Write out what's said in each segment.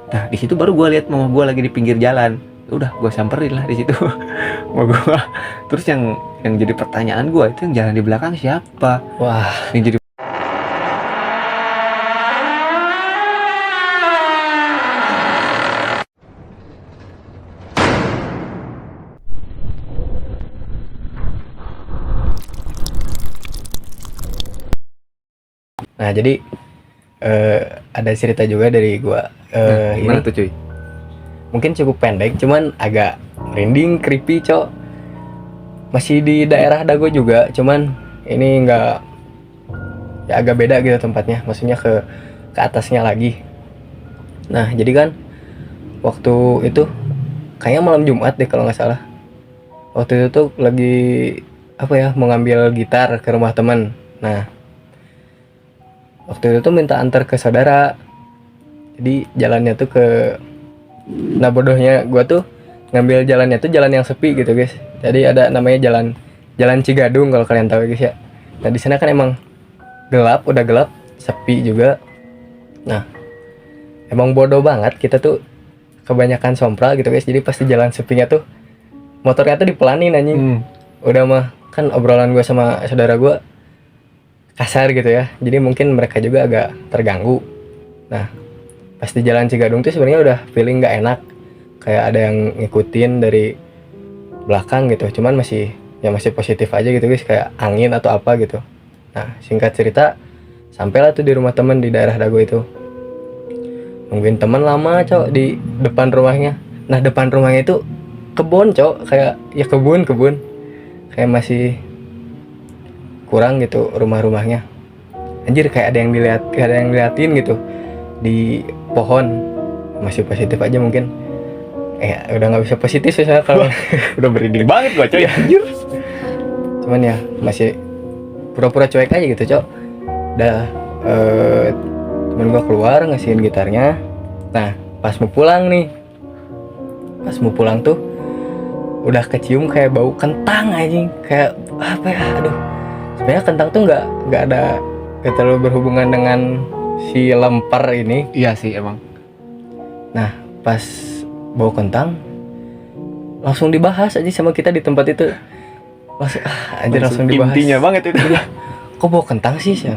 Nah di situ baru gue lihat mama gue lagi di pinggir jalan. Udah gue samperin lah di situ. Mama gue. Terus yang jadi pertanyaan gue itu yang jalan di belakang siapa? Wah, Yang jadi nah jadi ada cerita juga dari gua. gimana Ini tuh cuy? mungkin cukup pendek, cuman agak merinding, creepy, cok. Masih di daerah Dago juga, cuman ini nggak, ya agak beda gitu tempatnya. Maksudnya ke atasnya lagi. Nah, jadi kan waktu itu kayaknya malam Jumat deh kalau nggak salah. Waktu itu tuh lagi apa ya, mau ngambil gitar ke rumah teman. Nah, waktu itu tuh minta antar ke saudara. Jadi jalannya tuh nah bodohnya gua tuh ngambil jalannya tuh jalan yang sepi gitu guys. Jadi ada namanya jalan Cigadung kalau kalian tahu guys ya. Nah di sana kan emang gelap, udah gelap, sepi juga. Nah emang bodoh banget kita tuh, kebanyakan sompral gitu guys. Jadi pasti jalan sepinya tuh motornya tuh dipelanin anjing. Udah mah kan obrolan gue sama saudara gue kasar gitu ya, jadi mungkin mereka juga agak terganggu. Nah pas di jalan Cigadung tuh sebenarnya udah feeling nggak enak, kayak ada yang ngikutin dari belakang gitu. Cuman masih positif aja gitu guys, kayak angin atau apa gitu. Nah singkat cerita, sampailah tuh di rumah temen di daerah Dago itu. Nungguin teman lama cok di depan rumahnya. Nah depan rumahnya itu kebun cok, kayak ya kebun kayak masih kurang gitu rumah-rumahnya. Anjir kayak ada yang diliatin gitu di pohon. Masih positif aja mungkin. Udah nggak bisa positif sih saya kalau Udah merinding banget gue coy anjir. cuman ya masih pura-pura cuek aja gitu cok. Udah temen gua keluar ngasihin gitarnya. Nah pas mau pulang tuh udah kecium kayak bau kentang anjing, kayak apa ya, aduh. Sebenarnya kentang tuh nggak terlalu berhubungan dengan si lemper ini. Iya sih emang. Nah pas bau kentang langsung dibahas aja sama kita di tempat itu. Langsung dibahas. Intinya banget itu. Iya, kok bau kentang sih Sya?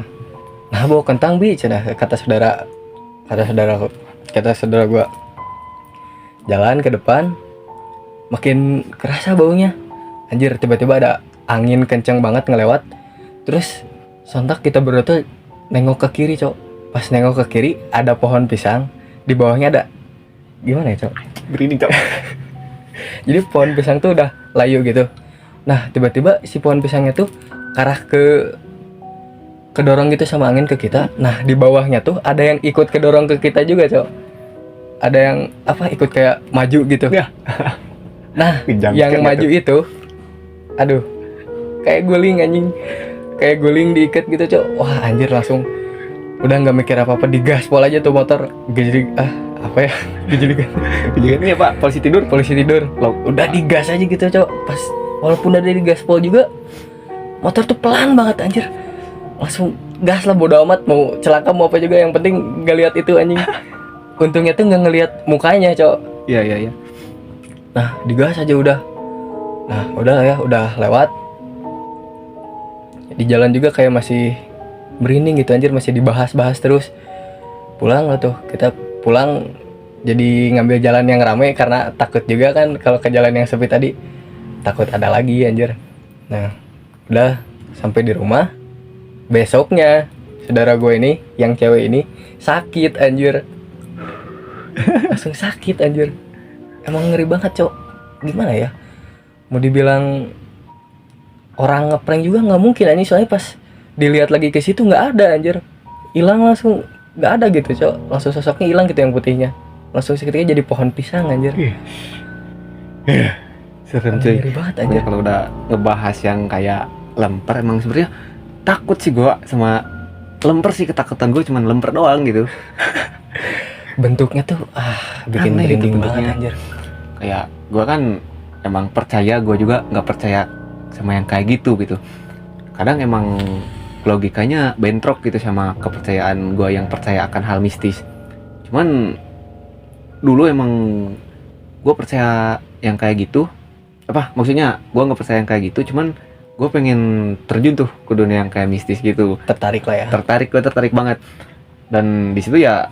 Nah bau kentang bi cenah, kata saudara gua. Jalan ke depan makin kerasa baunya. Anjir tiba-tiba ada angin kenceng banget ngelewat. Terus sontak kita berdua tuh nengok ke kiri cok. Pas nengok ke kiri ada pohon pisang, di bawahnya ada, gimana ya cok, Merinding cok. jadi pohon pisang tuh udah layu gitu. Nah tiba-tiba si pohon pisangnya tuh arah kedorong gitu sama angin ke kita. Nah di bawahnya tuh ada yang ikut kedorong ke kita juga cok. Ada yang apa, ikut kayak maju gitu Ya. Nah Kejangkang yang gitu. maju itu, aduh, kayak guling anjing, kayak guling diikat gitu cok. Wah anjir langsung udah nggak mikir apa-apa, digaspol aja tuh motor. Jadi apa ya, dijadikan Ini apa? Polisi tidur? polisi tidur. Udah digas aja gitu cok. Pas walaupun udah digaspol juga, motor tuh pelan banget anjir. Langsung gas lah, bodo amat mau celaka mau apa juga, yang penting nggak lihat itu anjing. Untungnya tuh nggak ngelihat mukanya cok. Iya. Nah digas aja udah. Nah udah ya, udah lewat. Di jalan juga kayak masih merinding gitu anjir, masih dibahas-bahas terus. Pulang lah tuh, kita pulang jadi ngambil jalan yang ramai karena takut juga kan kalau ke jalan yang sepi tadi, takut ada lagi anjir. Nah udah sampai di rumah. Besoknya saudara gue ini yang cewek ini sakit anjir. Langsung sakit anjir. Emang ngeri banget cok. Gimana ya, mau dibilang orang ngeprank juga nggak mungkin anjing, soalnya pas dilihat lagi ke situ nggak ada anjir, hilang langsung, nggak ada gitu cok. Langsung sosoknya hilang gitu yang putihnya, langsung seketika jadi pohon pisang anjir. Serem cuy. Ngeri banget anjir. Kalau udah ngebahas yang kayak lemper, emang sebenarnya takut sih gua sama lemper sih. Ketakutan gue cuman lemper doang gitu. Bentuknya tuh bikin Aneh gitu merinding banget bentuknya. anjir. Kayak gua kan emang percaya, gue juga nggak percaya sama yang kayak gitu. Kadang emang logikanya bentrok gitu sama kepercayaan gue yang percaya akan hal mistis. Cuman dulu emang gue percaya yang kayak gitu, apa maksudnya gue nggak percaya yang kayak gitu, cuman gue pengen terjun tuh ke dunia yang kayak mistis gitu. Tertarik lah ya. Gue tertarik banget, dan di situ ya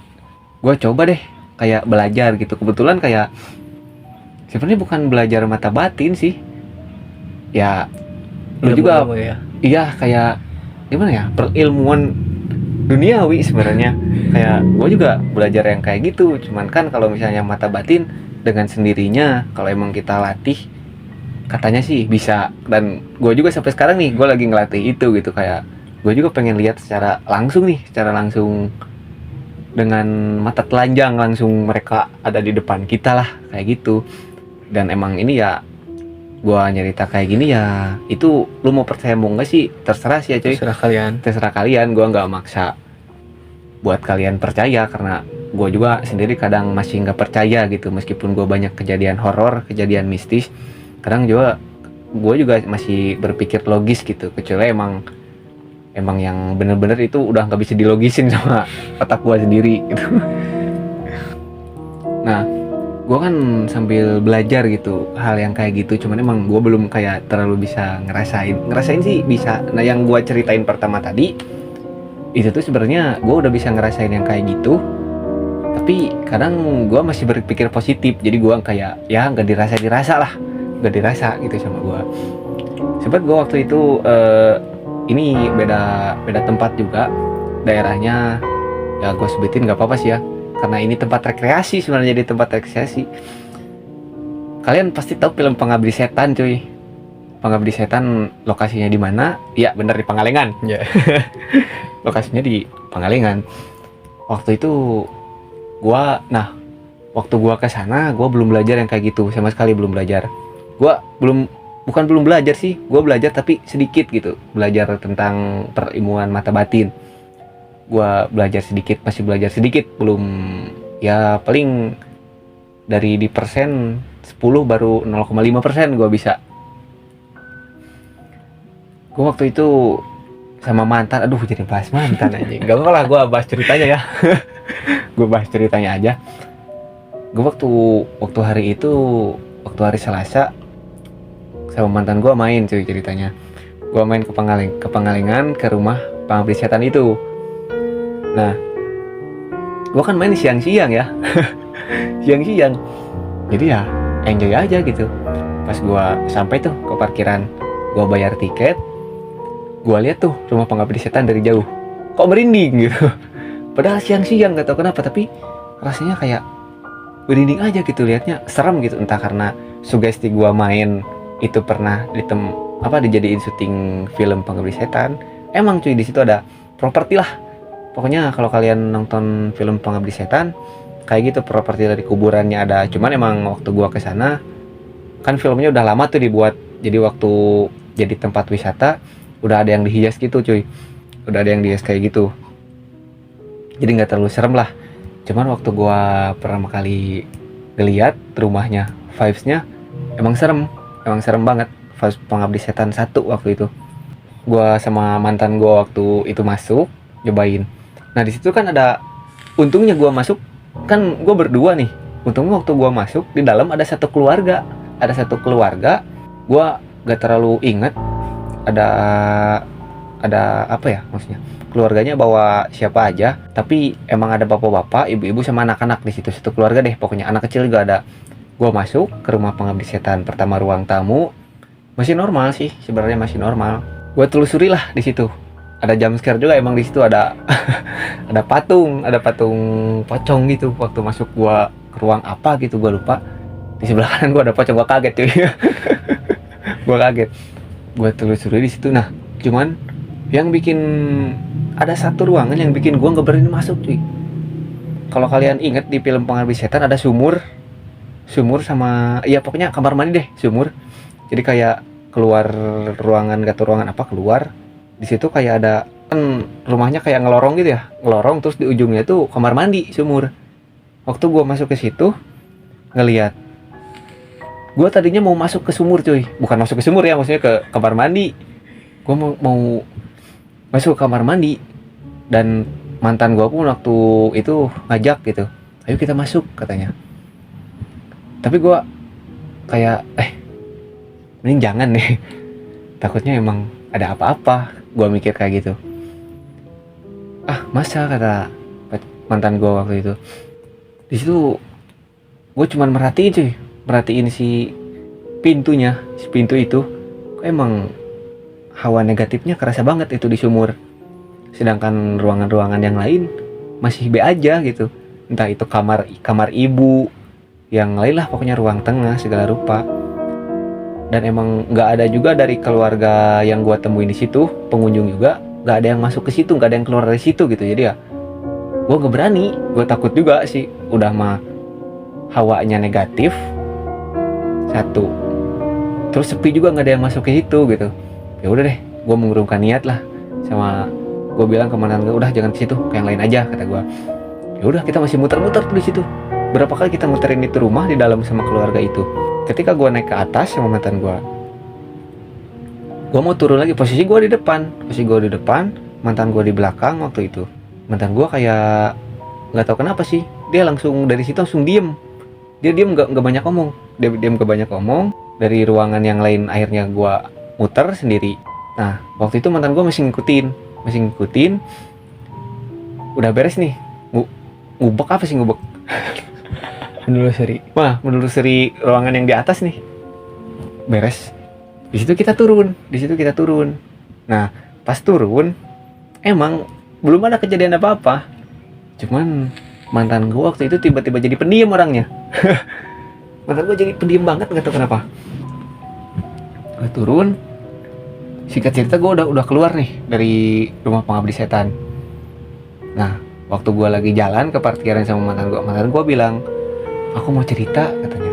gue coba deh kayak belajar gitu. Kebetulan kayak sebenarnya bukan belajar mata batin sih ya, lu juga Ilmu ya. iya kayak gimana ya, perilmuan duniawi sebenarnya. Kayak gue juga belajar yang kayak gitu, cuman kan kalau misalnya mata batin dengan sendirinya kalau emang kita latih katanya sih bisa. Dan gue juga sampai sekarang nih gue lagi ngelatih itu gitu. Kayak gue juga pengen lihat secara langsung dengan mata telanjang langsung mereka ada di depan kita lah kayak gitu. Dan emang ini ya gua nyerita kayak gini ya, itu lu mau percaya mau enggak sih terserah sih ya cuy, terserah kalian. Gua nggak maksa buat kalian percaya, karena gua juga sendiri kadang masih nggak percaya gitu. Meskipun gua banyak kejadian horor, kejadian mistis, kadang juga gua juga masih berpikir logis gitu, kecuali emang yang bener-bener itu udah nggak bisa dilogisin sama otak gua sendiri gitu. Nah, gue kan sambil belajar gitu hal yang kayak gitu, cuman emang gue belum kayak terlalu bisa ngerasain sih bisa. Nah, yang gue ceritain pertama tadi itu tuh sebenarnya gue udah bisa ngerasain yang kayak gitu, tapi kadang gue masih berpikir positif. Jadi gue kayak ya nggak dirasa gitu sama gue. Sempat gue waktu itu ini beda tempat juga daerahnya, ya gue sebutin nggak apa-apa sih ya, karena ini tempat rekreasi sebenarnya, jadi tempat rekreasi. Kalian pasti tahu film Pengabdi Setan cuy. Pengabdi Setan lokasinya di mana? Iya bener, di Pangalengan. Ya. Lokasinya di Pangalengan. Waktu itu waktu gua ke sana gua belum belajar yang kayak gitu, sama sekali belum belajar. Bukan belum belajar sih, gua belajar tapi sedikit gitu. Belajar tentang perilmuan mata batin. Gua masih belajar sedikit, belum, ya paling dari di persen 10 baru 0,5% gua bisa. Gua waktu itu sama mantan, aduh jadi bahas mantan aja. Gak apa-apa lah, gua bahas ceritanya ya. Gua bahas ceritanya aja. Gua waktu hari Selasa sama mantan gua main cuy ceritanya. Gua main ke Pangalengan, ke rumah Pengabdi Setan itu. Nah, gue kan main siang-siang ya. Siang-siang. Jadi ya enjoy aja gitu. Pas gue sampai tuh ke parkiran, gue bayar tiket, gue lihat tuh rumah Pengabdi Setan dari jauh. Kok merinding gitu. Padahal siang-siang, gak tau kenapa, tapi rasanya kayak merinding aja gitu, liatnya serem gitu. Entah karena sugesti gue main itu pernah dijadiin syuting film Pengabdi Setan. Emang cuy di situ ada properti lah. Pokoknya kalau kalian nonton film Pengabdi Setan kayak gitu, properti dari kuburannya ada. Cuman emang waktu gua kesana kan filmnya udah lama tuh dibuat, jadi waktu jadi tempat wisata udah ada yang dihias gitu cuy, udah ada yang dihias kayak gitu, jadi nggak terlalu serem lah. Cuman waktu gua pertama kali ngeliat rumahnya, vibesnya emang serem banget. Vibes Pengabdi Setan 1 waktu itu. Gua sama mantan gua waktu itu masuk nyobain. Nah di situ kan ada, untungnya gua masuk kan gua berdua nih. Untungnya waktu gua masuk di dalam ada satu keluarga. Gua gak terlalu inget ada apa ya maksudnya. Keluarganya bawa siapa aja, tapi emang ada bapak-bapak, ibu-ibu sama anak-anak di situ. Satu keluarga deh, pokoknya anak kecil juga ada. Gua masuk ke rumah Pengabdi Setan, pertama ruang tamu masih normal sih, sebenarnya masih normal. Gua telusuri lah di situ. Ada jump scare juga emang di situ, ada ada patung pocong gitu. Waktu masuk gua ke ruang apa gitu gua lupa, di sebelah kanan gua ada pocong, gua kaget cuy. Gua telusuri di situ. Nah cuman yang bikin, ada satu ruangan yang bikin gua nggak berani masuk cuy. Kalau kalian inget di film Pengabdi Setan ada sumur sama, ya pokoknya kamar mandi deh, sumur. Jadi kayak keluar ruangan, keluar di situ kayak ada, kan rumahnya kayak ngelorong gitu ya, terus di ujungnya tuh kamar mandi, sumur. Waktu gua masuk ke situ ngelihat, gua tadinya mau masuk ke sumur cuy, bukan masuk ke sumur ya, maksudnya ke kamar mandi. Gua mau masuk ke kamar mandi, dan mantan gua pun waktu itu ngajak gitu, ayo kita masuk katanya. Tapi gue kayak mending jangan deh. Takutnya emang ada apa-apa. Gue mikir kayak gitu. Masa, kata mantan gue waktu itu. Di situ gue cuman merhatiin si pintunya, si pintu itu. Emang hawa negatifnya kerasa banget itu di sumur. Sedangkan ruangan-ruangan yang lain masih B aja gitu. Entah itu kamar ibu, yang lain lah pokoknya ruang tengah segala rupa. Dan emang nggak ada juga dari keluarga yang gua temuin di situ, pengunjung juga nggak ada yang masuk ke situ, nggak ada yang keluar dari situ gitu. Jadi ya gua nggak berani, gua takut juga sih. Udah mah hawanya negatif satu, terus sepi juga, nggak ada yang masuk ke situ gitu. Ya udah deh, gua mengurungkan niat lah, sama gua bilang ke mantan gua, udah jangan ke situ, ke yang lain aja, kata gua. Ya udah, kita masih muter-muter tuh di situ. Berapa kali kita muterin itu rumah di dalam sama keluarga itu. Ketika gue naik ke atas sama mantan gue mau turun lagi. Posisi gue di depan, mantan gue di belakang waktu itu. Mantan gue kayak nggak tahu kenapa sih, dia langsung dari situ langsung diem. Dia diem, nggak banyak ngomong. Dia diem, nggak banyak ngomong. Dari ruangan yang lain akhirnya gue muter sendiri. Nah waktu itu mantan gue masih ngikutin. Udah beres nih, ngubek apa sih ngubek? Menelusuri ruangan yang di atas nih. Beres. Di situ kita turun. Nah, pas turun emang belum ada kejadian apa-apa. Cuman mantan gue waktu itu tiba-tiba jadi pendiam orangnya. Mantan gue jadi pendiam banget, nggak tahu kenapa. Gue turun. Singkat cerita, gue udah keluar nih dari rumah pengabdi setan. Nah, waktu gue lagi jalan ke parkiran sama mantan gue bilang, aku mau cerita, katanya.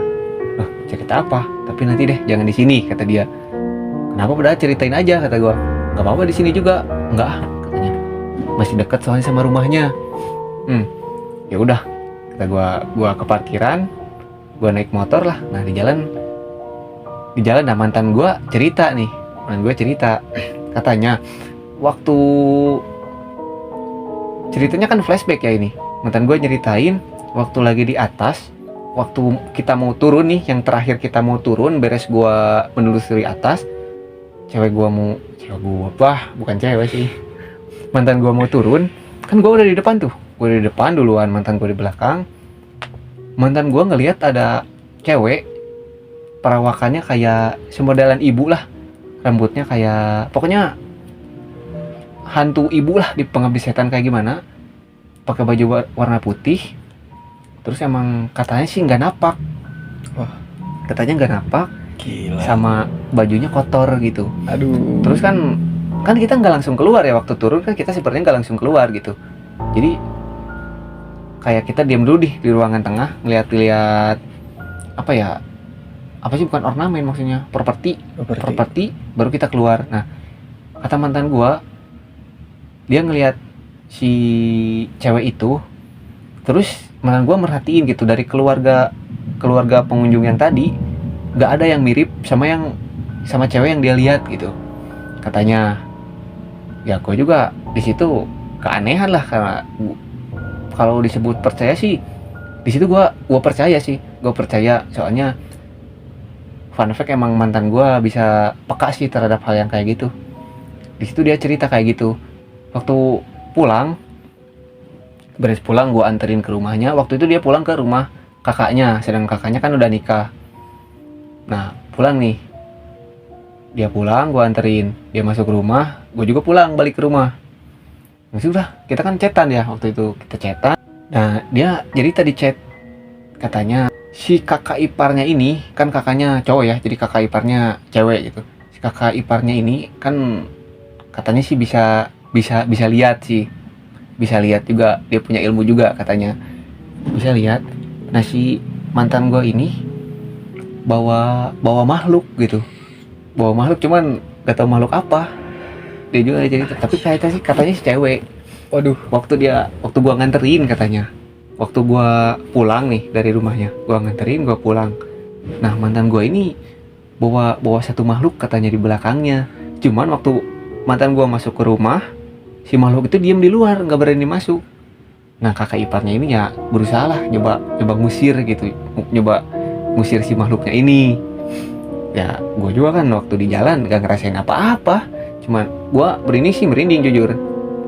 Cerita apa? Tapi nanti deh, jangan di sini, kata dia. Kenapa? Padahal ceritain aja, kata gua. Gak apa-apa di sini juga. Enggak, katanya. Masih dekat soalnya sama rumahnya. Ya udah, kata gua ke parkiran, gua naik motor lah. Nah di jalan, nah mantan gua cerita. Katanya, waktu ceritanya kan flashback ya ini. Mantan gua nyeritain waktu lagi di atas, waktu kita mau turun nih, yang terakhir kita mau turun, beres gua menelusuri atas, mantan gua mau turun, kan gua udah di depan tuh, duluan, mantan gua di belakang. Mantan gua ngelihat ada cewek, perawakannya kayak semodelan ibu lah, rambutnya kayak, pokoknya hantu ibu lah di pengabdi setan kayak gimana, pakai baju warna putih. Terus emang katanya sih nggak napak. Gila. Sama bajunya kotor gitu. Aduh. Terus kan kita nggak langsung keluar ya, waktu turun kan kita sepertinya nggak langsung keluar gitu. Jadi kayak kita diam dulu di ruangan tengah, ngeliat apa ya? Apa sih, bukan ornamen maksudnya, properti. Baru kita keluar. Nah, kata mantan gua, dia ngeliat si cewek itu. Terus mantan gue merhatiin gitu, dari keluarga pengunjung yang tadi nggak ada yang mirip sama cewek yang dia lihat gitu. Katanya, ya gue juga di situ keanehan lah, karena kalau disebut percaya sih di situ gue percaya soalnya fun fact, emang mantan gue bisa peka sih terhadap hal yang kayak gitu. Di situ dia cerita kayak gitu. Waktu beres pulang gue anterin ke rumahnya. Waktu itu dia pulang ke rumah kakaknya, sedangkan kakaknya kan udah nikah. Nah pulang nih, dia pulang, gue anterin, dia masuk rumah, gue juga pulang balik ke rumah. Nah sudah, kita kan chatan ya, waktu itu kita chatan. Nah dia jadi tadi chat, katanya si kakak iparnya ini, kan kakaknya cowok ya, jadi kakak iparnya cewek gitu. Si kakak iparnya ini kan katanya sih bisa lihat sih. Bisa lihat juga, dia punya ilmu juga katanya, bisa lihat. Nah si mantan gue ini bawa makhluk gitu, cuman gak tahu makhluk apa. Dia juga jadi, tapi katanya si cewek. Waduh, waktu gue nganterin, katanya waktu gue pulang nih dari rumahnya, gue nganterin, gue pulang. Nah mantan gue ini bawa satu makhluk katanya di belakangnya. Cuman waktu mantan gue masuk ke rumah, si makhluk itu diam di luar, nggak berani masuk. Nah kakak iparnya ini ya berusaha lah, nyoba ngusir gitu, nyoba ngusir si makhluknya ini. Ya gue juga kan waktu di jalan gak ngerasain apa-apa, cuman gue merinding jujur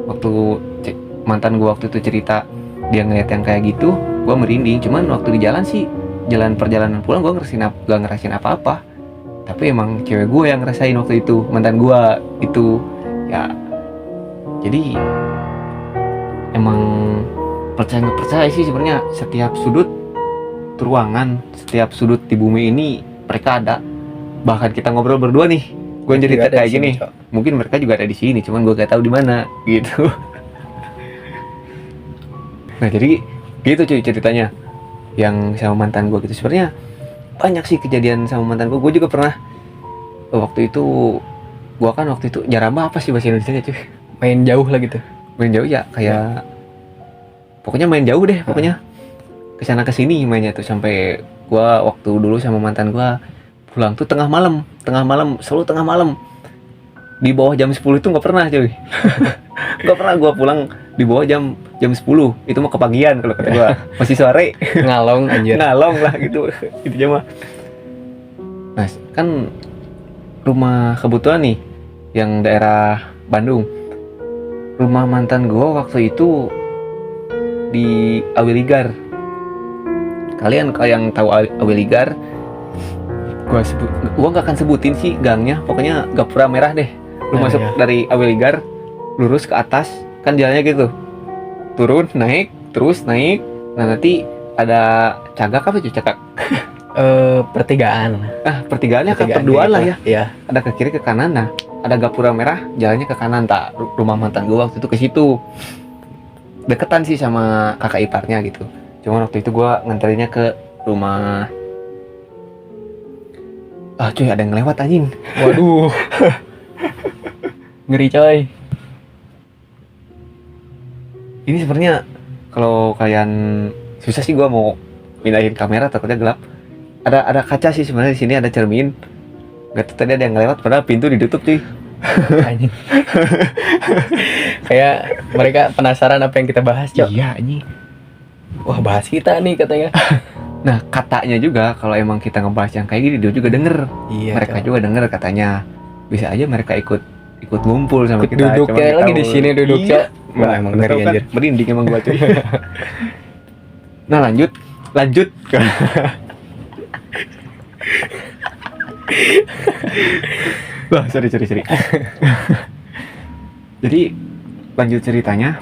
waktu mantan gue waktu itu cerita dia ngeliat yang kayak gitu. Gue merinding, cuman waktu di jalan sih, perjalanan pulang gue gak ngerasain apa-apa. Tapi emang cewek gue yang ngerasain waktu itu, mantan gue itu ya. Jadi emang percaya nggak percaya sih sebenarnya, setiap sudut ruangan, setiap sudut di bumi ini mereka ada. Bahkan kita ngobrol berdua nih, gue cerita kayak gini, mungkin mereka juga ada di sini, cuman gue gak tahu di mana gitu. Nah jadi gitu cuy ceritanya yang sama mantan gue gitu. Sebenarnya banyak sih kejadian sama mantan gue. Gue juga pernah waktu itu, gue kan waktu itu jarang apa sih bahasa Indonesia cuy, Main jauh lah gitu. main jauh ya kayak pokoknya main jauh deh, pokoknya kesana kesini mainnya tuh. Sampai gue waktu dulu sama mantan gue pulang tuh tengah malam, selalu tengah malam. Di bawah jam 10 itu nggak pernah cuy. Nggak pernah gue pulang di bawah jam 10. Itu mah kepagian kalau kata gue, masih sore. Ngalong anjir. Ngalong lah gitu. Itu mah. Nah kan rumah kebetulan nih yang daerah Bandung, rumah mantan gue waktu itu di Awiligar. Kalian kalau yang tahu Awiligar, gua gak akan sebutin sih gangnya, pokoknya Gapura Merah deh. Lu masuk dari Awiligar lurus ke atas, kan jalannya gitu, turun naik terus naik. Nah nanti ada cagak apa tuh cagak? Pertigaan. Pertigaannya kan perduaan lah ya. Iya. Ada ke kiri ke kanan, nah ada Gapura Merah, jalannya ke kanan. Tak, rumah mantan gua waktu itu ke situ. Deketan sih sama kakak iparnya gitu. Cuma waktu itu gua nganterinnya ke rumah. Cuy ada yang lewat anjing. Waduh. Ngeri coy. Ini sebenarnya kalau kalian susah sih gua mau pindahin kamera, takutnya gelap. Ada kaca sih sebenarnya di sini, ada cermin. Gak tahu tadi ada yang lewat padahal pintu ditutup cuy. Anjing. Kayak mereka penasaran apa yang kita bahas, Cok. Iya anjing. Wah, bahas kita nih katanya. Nah katanya juga kalau emang kita ngebahas yang kayak gini dia juga denger. Iya. Mereka juga denger katanya. Bisa aja mereka ikut ngumpul sama Ikut kita. duduk kayak lagi di sini duduknya. Wah, emang ngeri kan, anjir. merinding emang gua cuy. Nah lanjut. Wah sorry. Jadi lanjut ceritanya,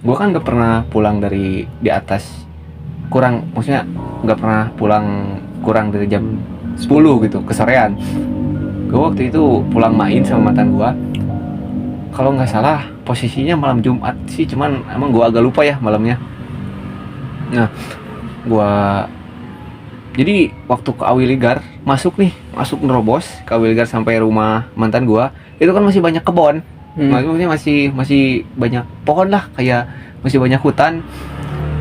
gue kan gak pernah pulang dari di atas maksudnya gak pernah pulang kurang dari jam 10 gitu, kesorean. Gue waktu itu pulang main sama mantan gue, kalau nggak salah posisinya malam Jumat sih, cuman emang gue agak lupa ya malamnya. Nah gue jadi waktu ke Awiligar, masuk nerobos ke Awiligar sampai rumah mantan gua, itu kan masih banyak kebon. Maksudnya masih banyak pohon lah, kayak masih banyak hutan.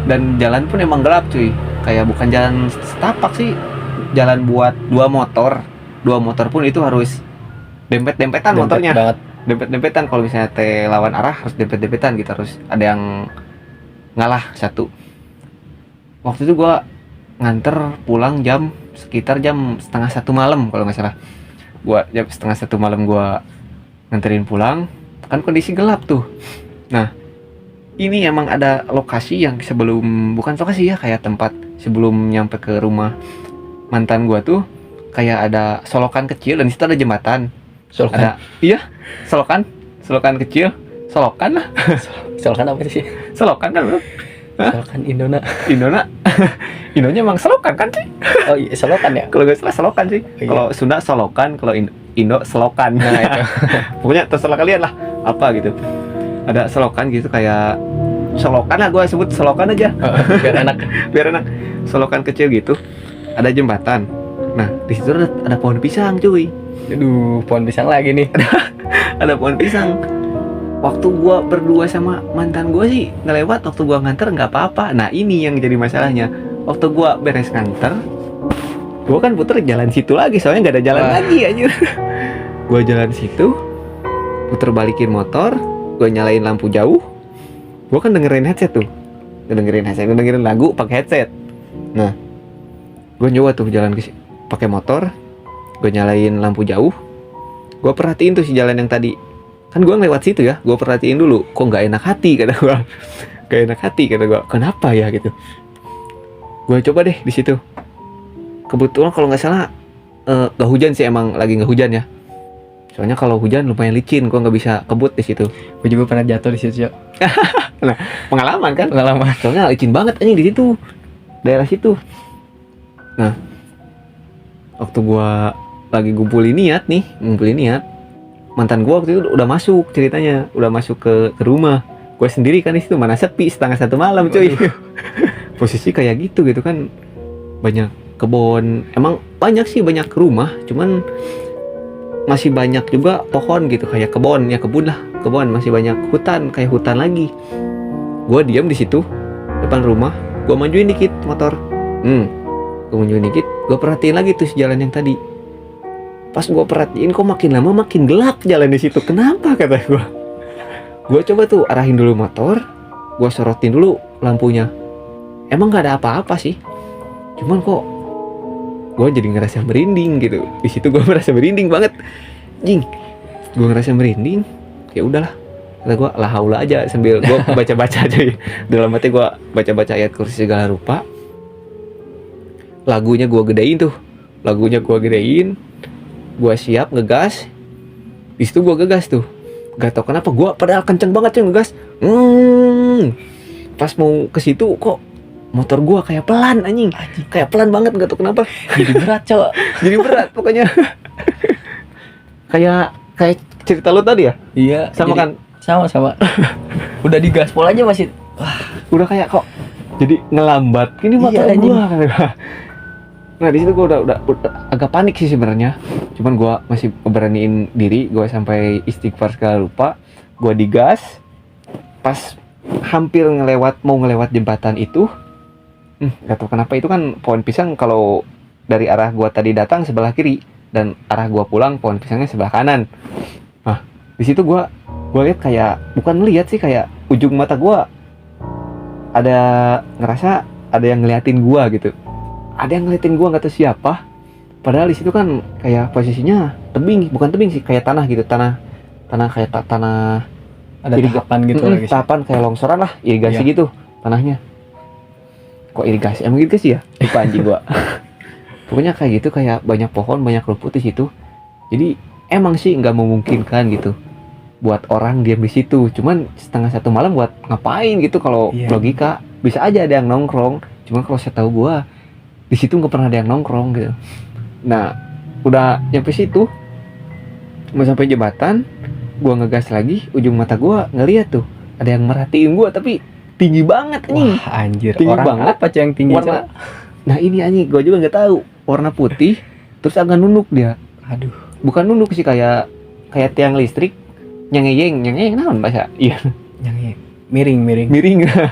Dan jalan pun emang gelap cuy, kayak bukan jalan setapak sih, jalan buat dua motor pun itu harus dempet-dempetan motornya. Dempet-dempetan, kalau misalnya lawan arah harus dempet-dempetan gitu, harus ada yang ngalah satu. Waktu itu gua nganter pulang sekitar jam 12:30 malam kalau nggak salah. Gua jam 12:30 malam gua nganterin pulang, kan kondisi gelap tuh. Nah ini emang ada lokasi yang bukan lokasi ya, kayak tempat sebelum nyampe ke rumah mantan gua tuh, kayak ada solokan kecil dan di situ ada jembatan. Solokan kecil, solokan lah. Solokan apa sih? Solokan kan bro. Solokan Indonya emang selokan kan sih? Oh iya, selokan ya? Kalau gak salah selokan sih. Iya. Kalau Sunda solokan, kalau Indo selokan. Nah itu. Pokoknya terserah kalian lah apa gitu. Ada selokan gitu, kayak solokan lah, gue sebut selokan aja. Biar enak. Solokan kecil gitu. Ada jembatan. Nah di situ ada pohon pisang cuy. Aduh, pohon pisang lagi nih. Ada pohon pisang. Waktu gua berdua sama mantan gua sih ngelewat, waktu gua nganter nggak apa-apa. Nah ini yang jadi masalahnya, waktu gua beres nganter, gua kan puter jalan situ lagi, soalnya nggak ada jalan lagi aja. Gua jalan situ, puter balikin motor, gua nyalain lampu jauh, gua kan dengerin headset tuh, dengerin lagu pakai headset. Nah Gue nyoba tuh jalan pakai motor, gue nyalain lampu jauh, gue perhatiin tuh si jalan yang tadi, kan gue lewat situ ya, gue perhatiin dulu, kok nggak enak hati kata gue, gak enak hati kata gue, kenapa ya gitu. Gue coba deh di situ, kebetulan kalau nggak salah gak hujan sih, emang lagi nggak hujan ya, soalnya kalau hujan lumayan licin, gue nggak bisa kebut di situ. Gue juga pernah jatuh di situ, Cok. Nah, pengalaman kan, Pengalaman. soalnya licin banget anjing di situ, daerah situ. Nah, waktu gua lagi ngumpulin niat, mantan gua waktu itu udah masuk ceritanya, udah masuk ke rumah. Gua sendiri kan di situ, mana sepi, 1:30 malam cuy. Posisi kayak gitu kan, banyak kebun, emang banyak sih, banyak rumah, cuman masih banyak juga pohon gitu, kayak kebun lah, kebun, masih banyak hutan, kayak hutan lagi. Gua diam di situ depan rumah, gua majuin dikit motor. Gue majuin dikit, gue perhatiin lagi tuh si jalan yang tadi. Pas gue perhatiin, kok makin lama makin gelap jalan di situ. Kenapa kata gue? Gue coba tuh arahin dulu motor, gue sorotin dulu lampunya. Emang nggak ada apa-apa sih, cuman kok gue jadi ngerasa merinding gitu. Di situ gue merasa merinding banget, jing. Gue ngerasa merinding, ya udahlah. Kata gue, la haula aja, sambil gue baca-baca aja. Dalam hati gue baca-baca ayat kursi segala rupa. Lagunya gue gedein, gue siap ngegas. Di situ gue ngegas tuh, gak tau kenapa gue padahal kenceng banget cuy ngegas. Pas mau ke situ kok motor gue kayak pelan anjing, kayak pelan banget, gak tau kenapa. Jadi berat, Cok. Jadi berat pokoknya. kayak cerita lo tadi ya. Iya. Sama jadi, kan. Sama. Udah digaspol aja masih. Udah kayak kok jadi ngelambat ini motor Iya, gue. Nah di situ gue udah agak panik sih sebenarnya. Cuman gue masih beraniin diri, gue sampai istighfar segala rupa. Gue digas. Pas hampir mau ngelewat jembatan itu, gak tau kenapa itu kan pohon pisang. Kalau dari arah gue tadi datang sebelah kiri, dan arah gue pulang pohon pisangnya sebelah kanan. Nah di situ gue lihat kayak, bukan lihat sih, kayak ujung mata gue ada ngerasa ada yang ngeliatin gue gitu. Ada yang ngeliatin gue, nggak tahu siapa. Padahal di situ kan kayak posisinya bukan tebing sih, kayak tanah gitu, tanah kayak tanah ada tahapan gitu lagi. Tahapan kayak longsoran lah, irigasi gitu tanahnya. Kok irigasi? Emang irigasi ya? Lupa anjing gue. Pokoknya kayak gitu, kayak banyak pohon, banyak rumput di situ. Jadi emang sih nggak memungkinkan gitu buat orang diam di situ. Cuman 1:30 malam buat ngapain gitu? Kalau logika bisa aja ada yang nongkrong. Cuman kalau saya tahu gue, di situ nggak pernah ada yang nongkrong gitu. Nah, udah nyampe situ, mau sampai jembatan, gua ngegas lagi, ujung mata gua ngeliat tuh ada yang merhatiin gua, tapi tinggi banget nih. Wah, anjir. Tinggi orang banget. apa yang tinggi, Warna, nah ini anjing, gua juga nggak tahu. Warna putih, terus agak nunuk dia. Aduh. Bukan nunuk sih, kayak tiang listrik, nyengeyeng naon bahasa? Iya. Miring.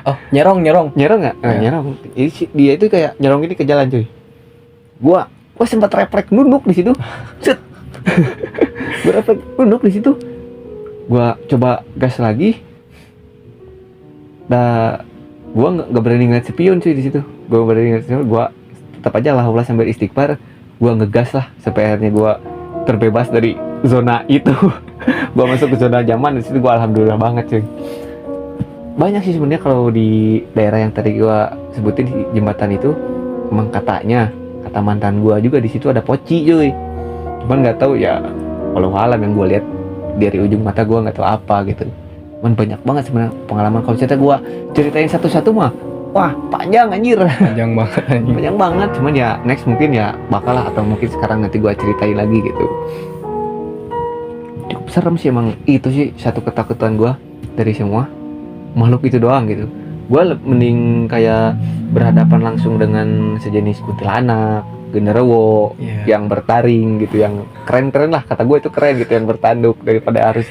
Oh, nyerong nggak? Nyerong. Jadi dia itu kayak nyerong ini ke jalan cuy. Gua sempat refleks nunduk di situ. Set. Gua refleks nunduk di situ. Gua coba gas lagi. Gua nggak berani ngeliat spion cuy di situ. Gua tetap aja lah sambil istighfar. Gua ngegas lah sampai akhirnya gua terbebas dari zona itu. Gua masuk ke zona nyaman di situ. Gua alhamdulillah banget cuy. Banyak sih sebenarnya kalau di daerah yang tadi gua sebutin di jembatan itu, emang kata mantan gua juga di situ ada poci cuy. Cuman nggak tahu ya, walau alam yang gua lihat dari ujung mata gua nggak tahu apa gitu. Cuman banyak banget sebenarnya pengalaman. Kalau cerita gua ceritain satu-satu mah, wah panjang anjir. Panjang banget anjir. Panjang banget. Cuman ya next mungkin ya bakal lah, atau mungkin sekarang nanti gua ceritain lagi gitu. Cukup serem sih emang, itu sih satu ketakutan gua dari semua makhluk itu doang gitu. Gue mending kayak berhadapan langsung dengan sejenis kuntilanak, genderuwo, yang bertaring gitu, yang keren lah, kata gue itu keren gitu, yang bertanduk, daripada harus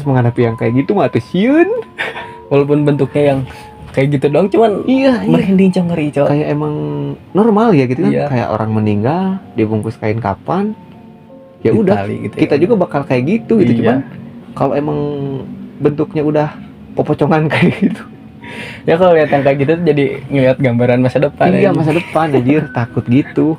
menghadapi yang kayak gitu mah siun. Walaupun bentuknya yang kayak gitu doang, cuman merinding ngeri, Cok. Kayak emang normal ya gitu kan. Iya. Kayak orang meninggal dibungkus kain kapan, ya udah gitu, kita juga bakal kayak gitu gitu. Cuman kalau emang bentuknya udah popocongan kayak gitu, Ya kalau lihat yang kayak gitu tuh jadi ngeliat gambaran masa depan. Iya aja. masa depan anjir takut gitu.